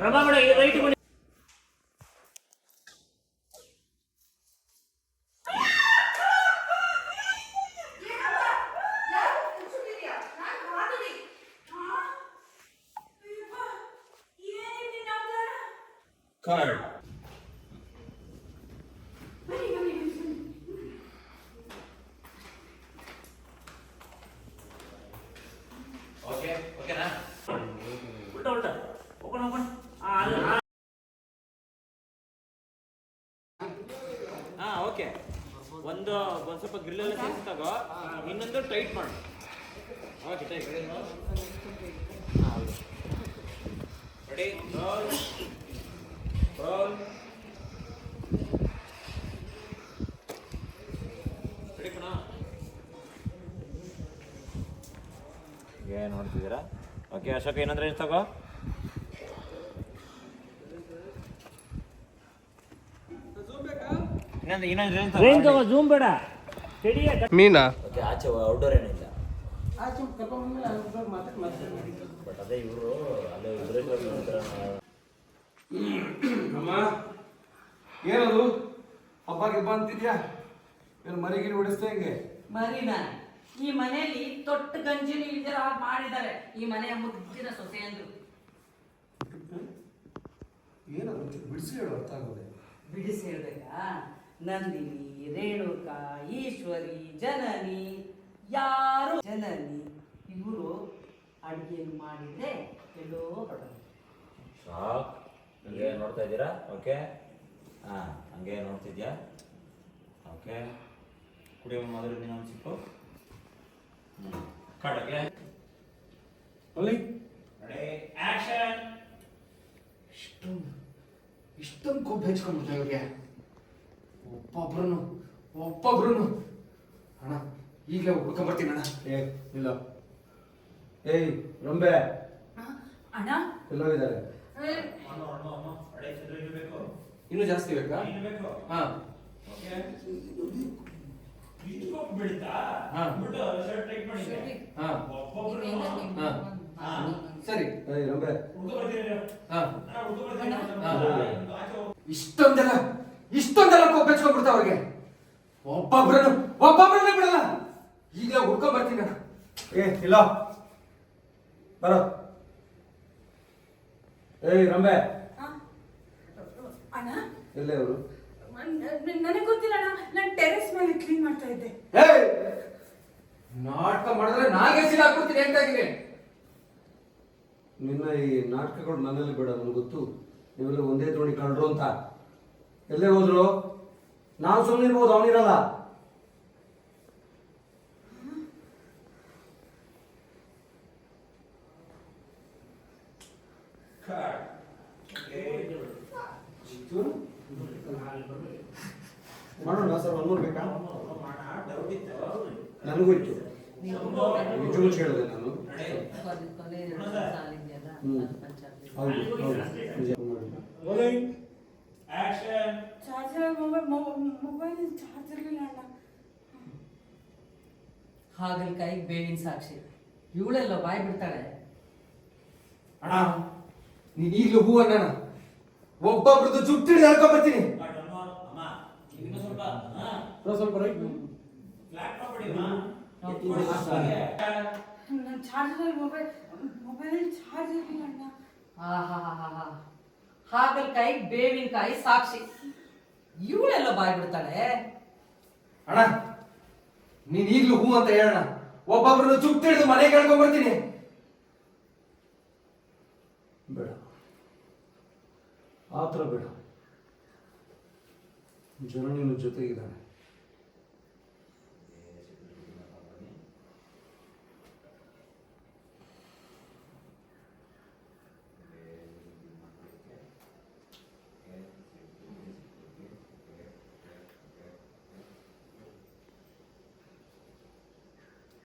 ರಮಾ ಮೇಡ right ಬನ್ನಿ. Card okay ಓಕೆನಾ? ಉಲ್ಟಾ ಉಲ್ಟಾ ಓಪನ್ ಓಪನ್. ಓಕೆ. ಒಂದು ಸ್ವಲ್ಪ ಗ್ರಿಲ್ ಎಲ್ಲ ಸೇರಿಸಿ ತಗೋ, ಇನ್ನೊಂದು ಟೈಟ್ ಮಾಡು. Okay tight. Ready roll roll. Ready ಕಣೋ? ಏನು ನೋಡ್ತಿದ್ದೀರಾ? ಓಕೆ ಅಶೋಕ್, ಇನ್ನೊಂದು ರೇಂಜ್ ತಗೋ. ಇನ್ನೊಂದು ರೇಂಜ್ ತಗೋ. ಜೂಮ್ ಬೇಡ, ಮೀನಾ? ಓಕೆ, ಆಚೆ ಔಟ್ಡೋರ್ ಏನಿಲ್ಲ. ಬಟ್ ಅದೇ ಇವರು ಅಲ್ಲೇ ಅಮ್ಮ ಏನದು ಹಬ್ಬಕ್ಕೆ ಬಂತಿದ್ಯಾ? ಏನು ಮರಿಗಿರಿ ಹೊಡಿಸ್ತಾ ಹೆಂಗೆ? ಮರಿನ ಈ ಮನೆಯಲ್ಲಿ ತೊಟ್ಟು ಗಂಜಿನ ಇಲ್ದಿರ ಮಾಡಿದ್ದಾರೆ ಈ ಮನೆಯ ಮುದ್ದಿನ ಸೊಸೆಯಂದ್ರು. ಏನದು ಬಿಡಿಸಿ ಹೇಳು, ಅರ್ಥ ಆಗೋದೆ. ಬಿಡಿಸಿ ಹೇಳ್ಬೇಕಾ? ನಂದಿನಿ, ರೇಣುಕಾ, ಈಶ್ವರಿ, ಜನನಿ, ಯಾರು ಜನನಿ ಇವರು ಅಡುಗೆ ಮಾಡಿದ್ರೆ ಎಲ್ಲೋ ಹೊರಡು. ಶಾಕ್. ಹಂಗೆ ನೋಡ್ತಾ ಇದ್ದೀರಾ? ಓಕೆ, ಹಾಂ ಹಂಗೆ ನೋಡ್ತಿದ್ಯಾ? ಓಕೆ, ಕುಡಿಯೋ ಮೊದಲು ದಿನ ಒಂದು ಸಿಕ್ಕು ಕಡಲೆ ಅಲ್ಲಿ ರೆಡಿ ಆಕ್ಷನ್. ಇಷ್ಟೊಂದು ಕೊಬ್ಬು ಹೆಚ್ಕೊಂಡ್ಬಿಡ್ತಾ ಇವ್ರಿಗೆ. ಒಬ್ಬೊಬ್ರು ಅಣ್ಣ ಈಗಲೇ ಹುಡ್ಕೊಂಬರ್ತೀನಿ ಅಣ್ಣ. ಇಲ್ಲ ಏಯ್ ರಂಬೆ, ಅಣ್ಣ ಎಲ್ಲೋಗಿದ್ದಾರೆ? ಇನ್ನೂ ಜಾಸ್ತಿ ಬೇಕಾ? ಹಾ ಸರಿ. ರಂಬೆ ಇಷ್ಟೊಂದೆಲ್ಲ ಕೊಬ್ಬೆಚ್ಕೊಂಡ್ಬಿಡ್ತಾವ ಅವ್ರಿಗೆ. ಒಬ್ಬೊಬ್ರನ್ನ ಬಿಡಲ್ಲ. ಈಗಲೇ ಹುಡ್ಕೊಂಡ್ ಬರ್ತೀನಿ ಅಣ್ಣ. ಇಲ್ಲ ಬರೋ. ಏಯ್ ರಂಬೆ, ಅಣ್ಣ ಎಲ್ಲೇ ಅವರು? ನನಗೆ ಗೊತ್ತಿಲ್ಲ ಅಣ್ಣ, ನಾನು ಟೆರೆಸ್ ಮೇಲೆ ಕ್ಲೀನ್ ಮಾಡ್ತಾ ಇದ್ದೆ. ಏಯ್ ನಾಟಕ ಮಾಡಿದ್ರೆ ನಾಗೇಶಿಗೆ ಹಾಕ್ಬಿಡ್ತೀನಿ ಅಂತ ಇದ್ದೀನಿ. ನಿನ್ನ ಈ ನಾಟಕಗಳು ನನ್ನಲ್ಲಿ ಬೇಡ, ನನಗೆ ಗೊತ್ತು ನೀವೆಲ್ಲ ಒಂದೇ ತೋಣಿ ಕಂಡ್ರು ಅಂತ. ಎಲ್ಲೇ ಹೋದ್ರು ನಾವು ಸುಮ್ಮನೆ ಇರ್ಬೋದು, ಅವನಿರಲ್ಲ. ಮಾಡೋಣ ಸರ್, ಒಂದೂರು ಬೇಕಾ? ನನಗೂ ಇತ್ತು, ನಿಜ ಹೇಳಿದೆ ನಾನು. ಮೊಬೈಲ್ ಚಾರ್ಜ್ ಇರಲಿಲ್ಲ ಅಣ್ಣ. ಹಾಗಲಕಾಯಿ ಬೇವಿನ ಸಾಕ್ಷಿ ಇವಳೆಲ್ಲ ಬಾಯ್ ಬಿಡ್ತಾಳೆ. ಅಣ್ಣ ನೀನ್ ಈಗಲೂ ಹೂ ಅಣ್ಣ, ಒಬ್ಬೊಬ್ರದ್ದು ಜುಟ್ಟು ಹಿಡಿದು ಹೇಳ್ಕೊಂಡ್ ಬರ್ತೀನಿ. ಸ್ವಲ್ಪ ರೈಟ್ ನನ್ನ ಚಾರ್ಜರ್ ಮೊಬೈಲ್ ಚಾರ್ಜ್ ಇರಲಿಲ್ಲ ಅಣ್ಣ. ಹಾಗಲಕಾಯಿ ಬೇವಿನಕಾಯಿ ಸಾಕ್ಷಿ ಇವಳೆಲ್ಲ ಬಾಯ್ ಬಿಡ್ತಾಳೆ. ಅಣ್ಣ ನೀನ್ ಈಗಲೂ ಹೂ ಅಂತ ಹೇಳೋಣ, ಒಬ್ಬೊಬ್ರದ್ದು ಜುಟ್ಟು ಹಿಡಿದು ಮನೆಗೆ ಹೇಳ್ಕೊಂಡ್ ಬರ್ತೀನಿ. ಬೇಡ, ಆತರ ಬೇಡ. ಜನನಿನ ಜೊತೆಗಿದ್ದಾನೆ.